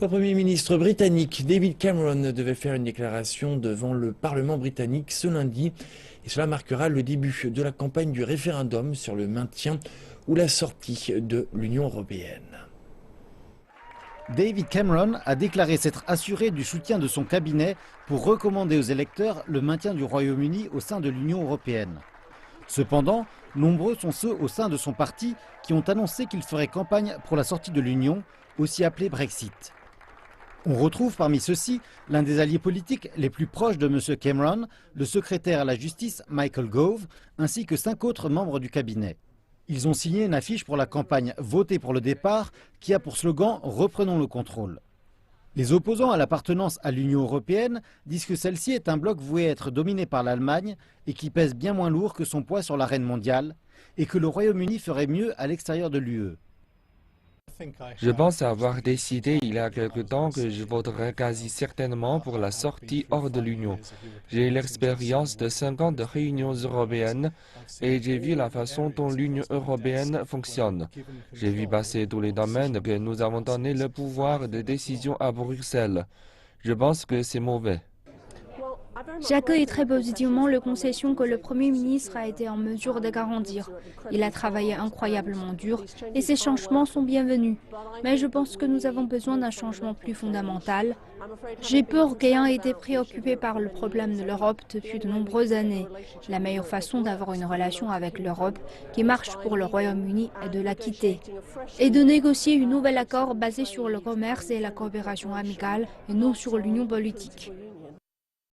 Le Premier ministre britannique David Cameron devait faire une déclaration devant le Parlement britannique ce lundi et cela marquera le début de la campagne du référendum sur le maintien ou la sortie de l'Union européenne. David Cameron a déclaré s'être assuré du soutien de son cabinet pour recommander aux électeurs le maintien du Royaume-Uni au sein de l'Union européenne. Cependant, nombreux sont ceux au sein de son parti qui ont annoncé qu'ils feraient campagne pour la sortie de l'Union, aussi appelée Brexit. On retrouve parmi ceux-ci l'un des alliés politiques les plus proches de M. Cameron, le secrétaire à la justice Michael Gove, ainsi que 5 autres membres du cabinet. Ils ont signé une affiche pour la campagne « Votez pour le départ » qui a pour slogan « Reprenons le contrôle ». Les opposants à l'appartenance à l'Union européenne disent que celle-ci est un bloc voué à être dominé par l'Allemagne et qui pèse bien moins lourd que son poids sur l'arène mondiale et que le Royaume-Uni ferait mieux à l'extérieur de l'UE. Je pense avoir décidé il y a quelque temps que je voterai quasi certainement pour la sortie hors de l'Union. J'ai l'expérience de 5 ans de réunions européennes et j'ai vu la façon dont l'Union européenne fonctionne. J'ai vu passer tous les domaines que nous avons donné le pouvoir de décision à Bruxelles. Je pense que c'est mauvais. J'accueille très positivement les concessions que le Premier ministre a été en mesure de garantir. Il a travaillé incroyablement dur et ces changements sont bienvenus. Mais je pense que nous avons besoin d'un changement plus fondamental. J'ai peur qu'ayant été préoccupé par le problème de l'Europe depuis de nombreuses années, la meilleure façon d'avoir une relation avec l'Europe qui marche pour le Royaume-Uni est de la quitter et de négocier un nouvel accord basé sur le commerce et la coopération amicale et non sur l'union politique.